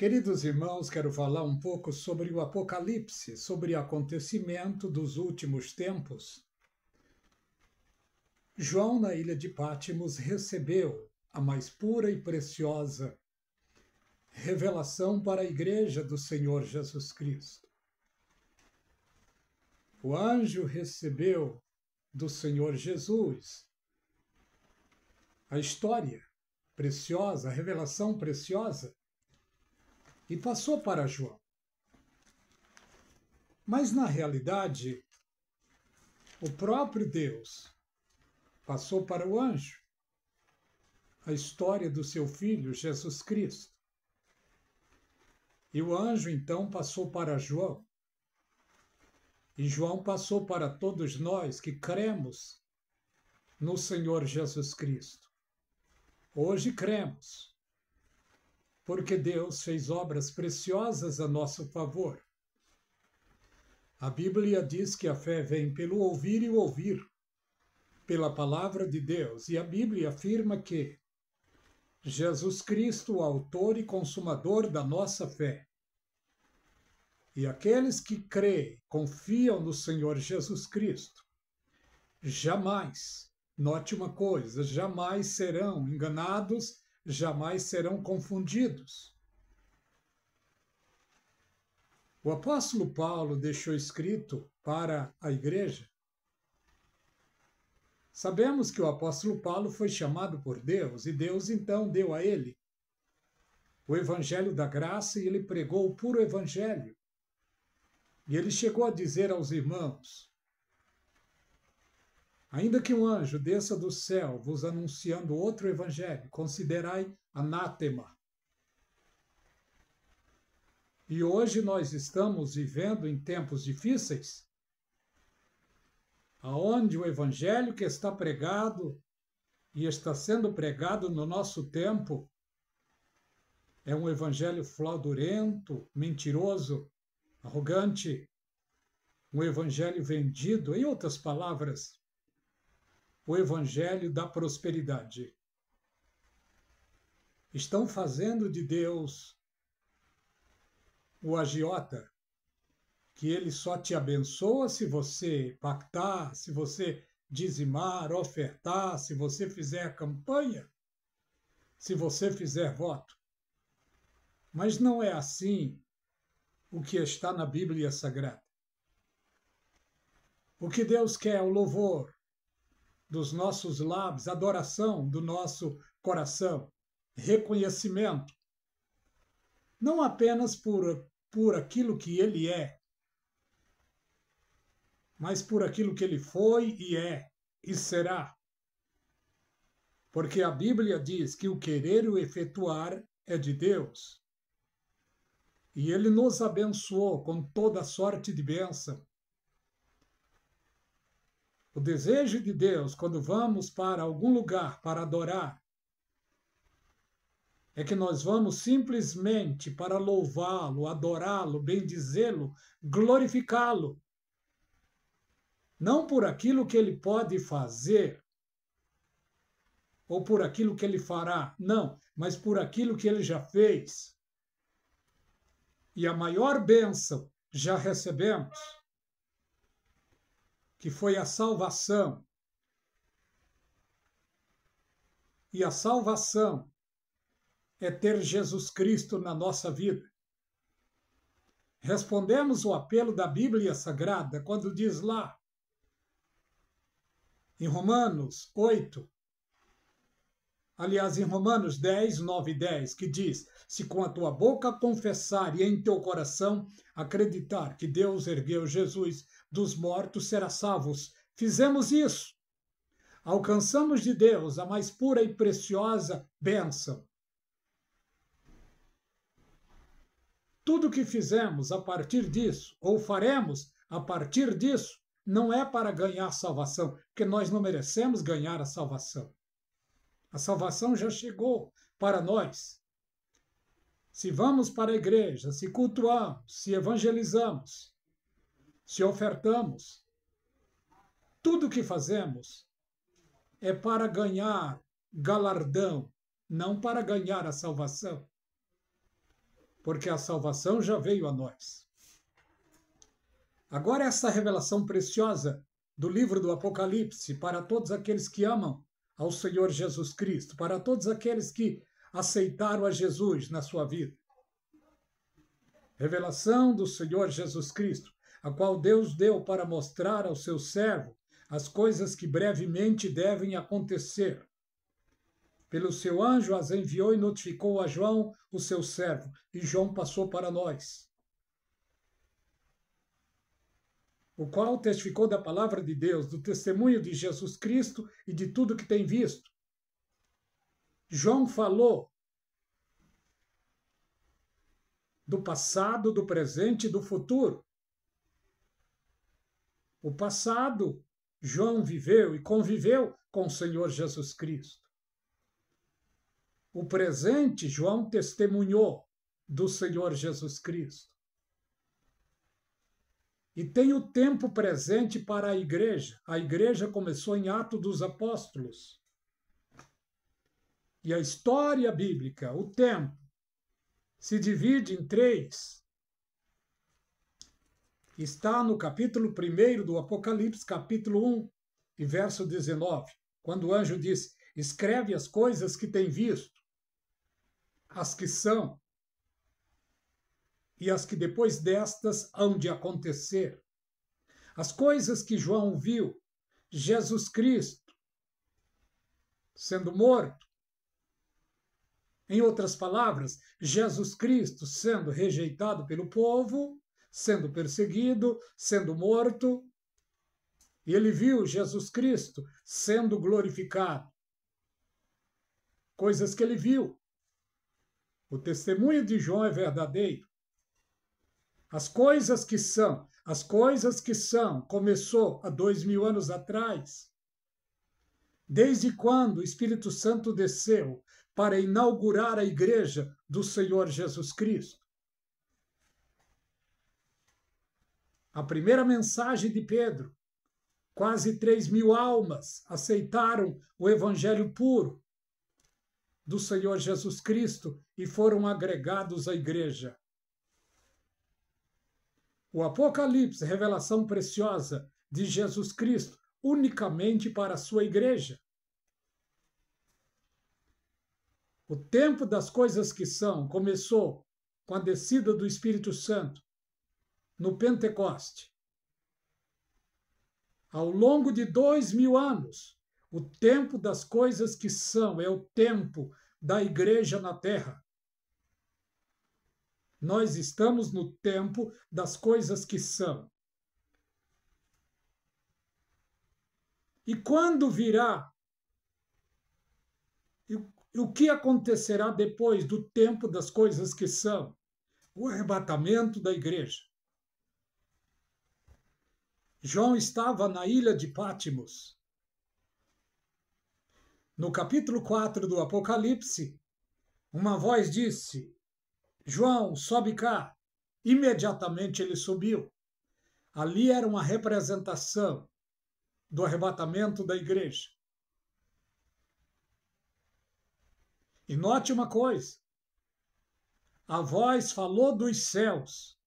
Queridos irmãos, quero falar um pouco sobre o Apocalipse, sobre o acontecimento dos últimos tempos. João, na ilha de Patmos, recebeu a mais pura e preciosa revelação para a igreja do Senhor Jesus Cristo. O anjo recebeu do Senhor Jesus a história preciosa, a revelação preciosa, e passou para João. Mas, na realidade, o próprio Deus passou para o anjo a história do seu Filho, Jesus Cristo. E o anjo, então, passou para João. E João passou para todos nós que cremos no Senhor Jesus Cristo. Hoje cremos, porque Deus fez obras preciosas a nosso favor. A Bíblia diz que a fé vem pelo ouvir e o ouvir pela palavra de Deus. E a Bíblia afirma que Jesus Cristo, o autor e consumador da nossa fé. E aqueles que creem, confiam no Senhor Jesus Cristo, jamais, note uma coisa, jamais serão enganados, jamais serão confundidos. O apóstolo Paulo deixou escrito para a igreja. Sabemos que o apóstolo Paulo foi chamado por Deus, e Deus então deu a ele o evangelho da graça, e ele pregou o puro evangelho. E ele chegou a dizer aos irmãos: ainda que um anjo desça do céu vos anunciando outro evangelho, considerai anátema. E hoje nós estamos vivendo em tempos difíceis, aonde o evangelho que está pregado e está sendo pregado no nosso tempo é um evangelho fraudulento, mentiroso, arrogante, um evangelho vendido, em outras palavras, o evangelho da prosperidade. Estão fazendo de Deus o agiota, que ele só te abençoa se você pactar, se você dizimar, ofertar, se você fizer campanha, se você fizer voto. Mas não é assim o que está na Bíblia Sagrada. O que Deus quer é o louvor dos nossos lábios, adoração do nosso coração, reconhecimento, não apenas por aquilo que Ele é, mas por aquilo que Ele foi e é e será. Porque a Bíblia diz que o querer e o efetuar é de Deus. E Ele nos abençoou com toda sorte de bênção. O desejo de Deus, quando vamos para algum lugar para adorar, é que nós vamos simplesmente para louvá-lo, adorá-lo, bendizê-lo, glorificá-lo. Não por aquilo que ele pode fazer, ou por aquilo que ele fará, não, mas por aquilo que ele já fez. E a maior bênção já recebemos, que foi a salvação. E a salvação é ter Jesus Cristo na nossa vida. Respondemos o apelo da Bíblia Sagrada quando diz lá, em Romanos 8, aliás, em Romanos 10, 9 e 10, que diz: se com a tua boca confessar e em teu coração acreditar que Deus ergueu Jesus dos mortos, serás salvos. Fizemos isso. Alcançamos de Deus a mais pura e preciosa bênção. Tudo que fizemos a partir disso, ou faremos a partir disso, não é para ganhar salvação, porque nós não merecemos ganhar a salvação. A salvação já chegou para nós. Se vamos para a igreja, se cultuamos, se evangelizamos, se ofertamos, tudo o que fazemos é para ganhar galardão, não para ganhar a salvação. porque a salvação já veio a nós. Agora, essa revelação preciosa do livro do Apocalipse para todos aqueles que amam ao Senhor Jesus Cristo, para todos aqueles que aceitaram a Jesus na sua vida. Revelação do Senhor Jesus Cristo, a qual Deus deu para mostrar ao seu servo as coisas que brevemente devem acontecer. Pelo seu anjo as enviou e notificou a João, o seu servo, e João passou para nós, o qual testificou da palavra de Deus, do testemunho de Jesus Cristo e de tudo que tem visto. João falou do passado, do presente e do futuro. O passado, João viveu e conviveu com o Senhor Jesus Cristo. O presente, João testemunhou do Senhor Jesus Cristo. E tem o tempo presente para a igreja. A igreja começou em Atos dos Apóstolos. E a história bíblica, o tempo, se divide em 3. Está no capítulo 1 do Apocalipse, capítulo 1, e verso 19, quando o anjo diz: escreve as coisas que tem visto, as que são, e as que depois destas hão de acontecer. As coisas que João viu, Jesus Cristo sendo morto. Em outras palavras, Jesus Cristo sendo rejeitado pelo povo, sendo perseguido, sendo morto. E ele viu Jesus Cristo sendo glorificado. Coisas que ele viu. O testemunho de João é verdadeiro. As coisas que são, começou há 2000 anos atrás. Desde quando o Espírito Santo desceu para inaugurar a igreja do Senhor Jesus Cristo. A primeira mensagem de Pedro, quase 3.000 almas aceitaram o evangelho puro do Senhor Jesus Cristo e foram agregados à igreja. O Apocalipse, revelação preciosa de Jesus Cristo, unicamente para a sua igreja. O tempo das coisas que são começou com a descida do Espírito Santo no Pentecoste. Ao longo de 2000 anos, o tempo das coisas que são é o tempo da igreja na terra. Nós estamos no tempo das coisas que são. E quando virá? E o que acontecerá depois do tempo das coisas que são? O arrebatamento da igreja. João estava na ilha de Pátimos. No capítulo 4 do Apocalipse, uma voz disse: João, sobe cá. Imediatamente ele subiu. Ali era uma representação do arrebatamento da igreja. E note uma coisa: a voz falou dos céus.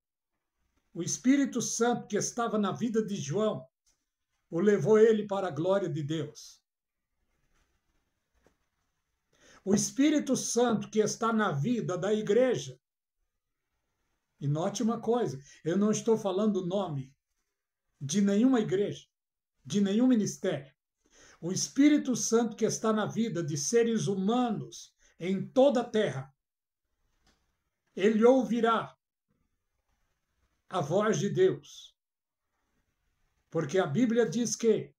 O Espírito Santo que estava na vida de João o levou ele para a glória de Deus. O Espírito Santo que está na vida da igreja. E note uma coisa, eu não estou falando o nome de nenhuma igreja, de nenhum ministério. O Espírito Santo que está na vida de seres humanos em toda a terra, ele ouvirá a voz de Deus. Porque a Bíblia diz que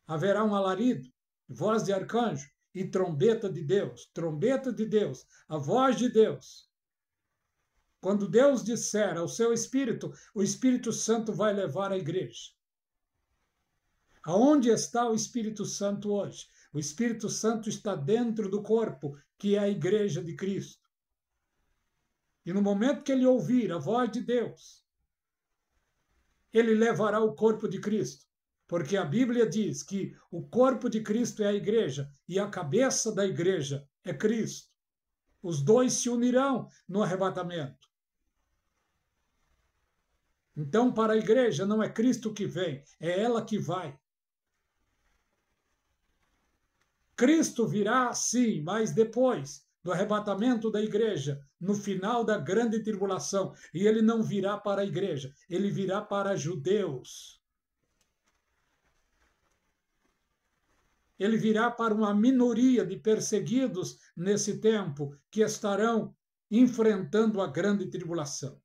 haverá um alarido, voz de arcanjo e trombeta de Deus, a voz de Deus. Quando Deus disser ao seu Espírito, o Espírito Santo vai levar a igreja. Aonde está o Espírito Santo hoje? O Espírito Santo está dentro do corpo, que é a igreja de Cristo. E no momento que ele ouvir a voz de Deus, ele levará o corpo de Cristo. Porque a Bíblia diz que o corpo de Cristo é a igreja e a cabeça da igreja é Cristo. Os dois se unirão no arrebatamento. Então, para a igreja, não é Cristo que vem, é ela que vai. Cristo virá, sim, mas depois do arrebatamento da igreja, no final da grande tribulação. E ele não virá para a igreja, ele virá para judeus. Ele virá para uma minoria de perseguidos nesse tempo que estarão enfrentando a grande tribulação.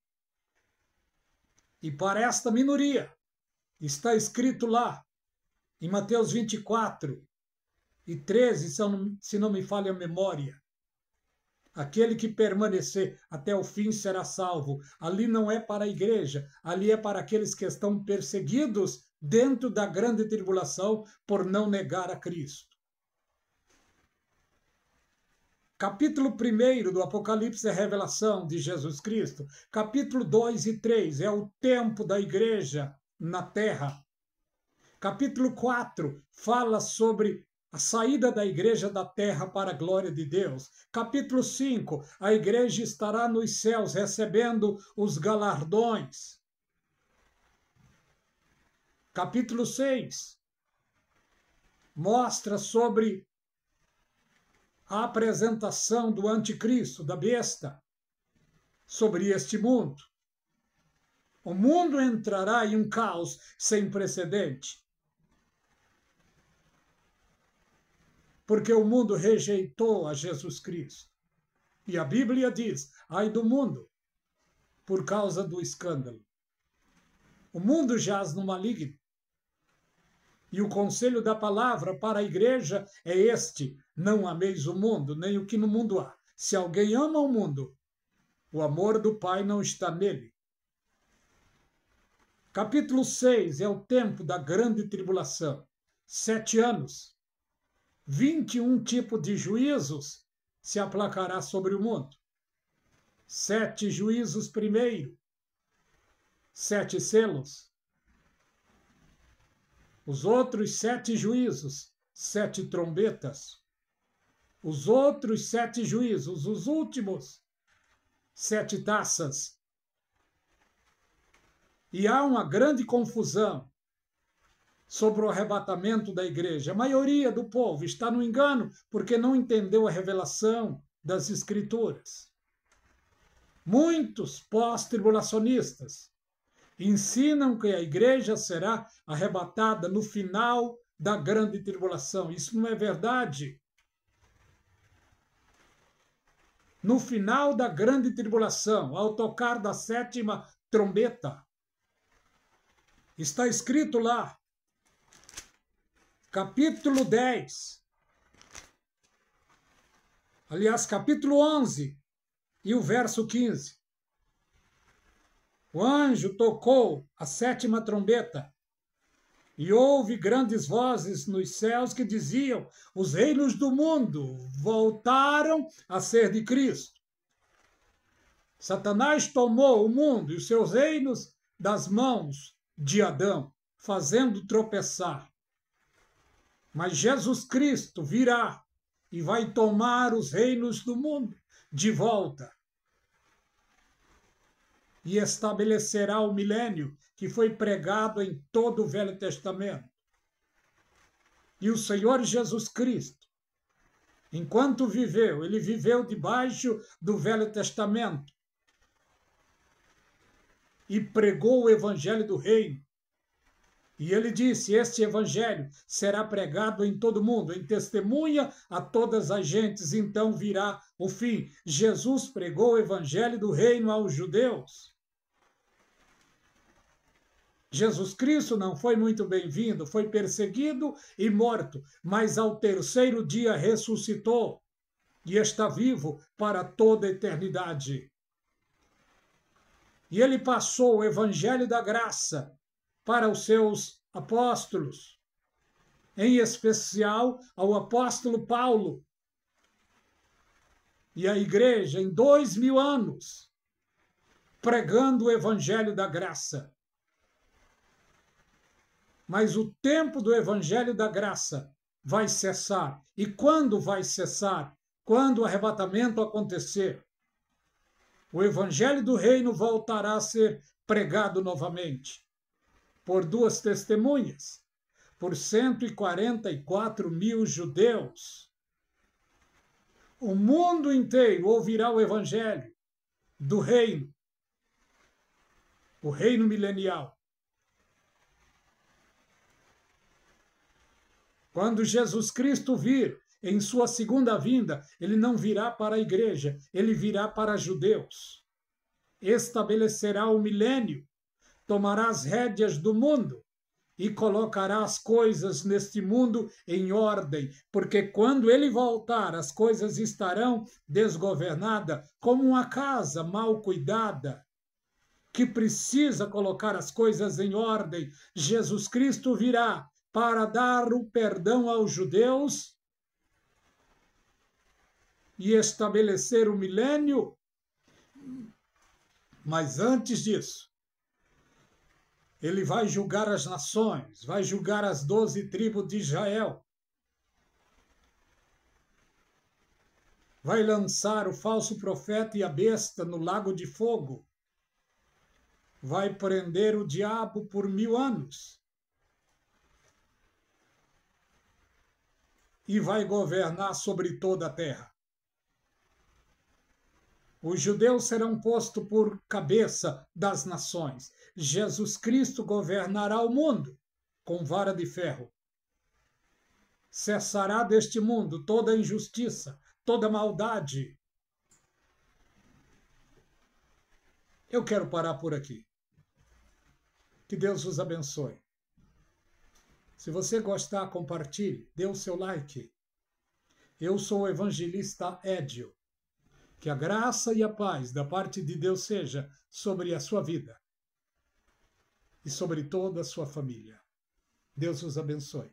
E para esta minoria, está escrito lá, em Mateus 24 e 13, se não me falha a memória, aquele que permanecer até o fim será salvo. Ali não é para a igreja, ali é para aqueles que estão perseguidos dentro da grande tribulação por não negar a Cristo. Capítulo 1 do Apocalipse é a revelação de Jesus Cristo. Capítulo 2 e 3 é o tempo da igreja na terra. Capítulo 4 fala sobre a saída da igreja da terra para a glória de Deus. Capítulo 5, a igreja estará nos céus recebendo os galardões. Capítulo 6 mostra sobre a apresentação do anticristo, da besta, sobre este mundo. O mundo entrará em um caos sem precedente, porque o mundo rejeitou a Jesus Cristo. E a Bíblia diz, ai do mundo, por causa do escândalo. O mundo jaz no maligno. E o conselho da palavra para a igreja é este: não ameis o mundo, nem o que no mundo há. Se alguém ama o mundo, o amor do Pai não está nele. Capítulo 6 é o tempo da grande tribulação. 7 anos. 21 tipos de juízos se aplacará sobre o mundo. 7 juízos primeiro. 7 selos. Os outros 7 juízos, 7 trombetas. Os outros 7 juízos, os últimos, 7 taças. E há uma grande confusão sobre o arrebatamento da igreja. A maioria do povo está no engano porque não entendeu a revelação das Escrituras. Muitos pós-tribulacionistas ensinam que a igreja será arrebatada no final da grande tribulação. Isso não é verdade. No final da grande tribulação, ao tocar da 7ª trombeta, está escrito lá, capítulo 10, aliás, capítulo 11 e o verso 15. O anjo tocou a 7ª trombeta e houve grandes vozes nos céus que diziam: os reinos do mundo voltaram a ser de Cristo. Satanás tomou o mundo e os seus reinos das mãos de Adão, fazendo tropeçar. Mas Jesus Cristo virá e vai tomar os reinos do mundo de volta. E estabelecerá o milênio que foi pregado em todo o Velho Testamento. E o Senhor Jesus Cristo, enquanto viveu, ele viveu debaixo do Velho Testamento e pregou o Evangelho do Reino. E ele disse, este Evangelho será pregado em todo o mundo, em testemunha a todas as gentes, então virá o fim. Jesus pregou o Evangelho do Reino aos judeus. Jesus Cristo não foi muito bem-vindo, foi perseguido e morto, mas ao 3º dia ressuscitou e está vivo para toda a eternidade. E ele passou o Evangelho da graça para os seus apóstolos, em especial ao apóstolo Paulo. E a igreja, em 2000 anos, pregando o Evangelho da graça. Mas o tempo do Evangelho da graça vai cessar. E quando vai cessar? quando o arrebatamento acontecer, o evangelho do reino voltará a ser pregado novamente por 2 testemunhas, por 144 mil judeus. O mundo inteiro ouvirá o evangelho do reino, o reino milenial. Quando Jesus Cristo vir em sua segunda vinda, ele não virá para a igreja, ele virá para judeus. Estabelecerá o milênio, tomará as rédeas do mundo e colocará as coisas neste mundo em ordem, porque quando ele voltar, as coisas estarão desgovernadas, como uma casa mal cuidada, que precisa colocar as coisas em ordem. Jesus Cristo virá para dar o perdão aos judeus e estabelecer o milênio. Mas antes disso, ele vai julgar as nações, vai julgar as 12 tribos de Israel. Vai lançar o falso profeta e a besta no lago de fogo. Vai prender o diabo por 1000 anos. E vai governar sobre toda a terra. Os judeus serão postos por cabeça das nações. Jesus Cristo governará o mundo com vara de ferro. Cessará deste mundo toda injustiça, toda maldade. Eu quero parar por aqui. Que Deus os abençoe. Se você gostar, compartilhe, dê o seu like. Eu sou o evangelista Edio. Que a graça e a paz da parte de Deus seja sobre a sua vida e sobre toda a sua família. Deus os abençoe.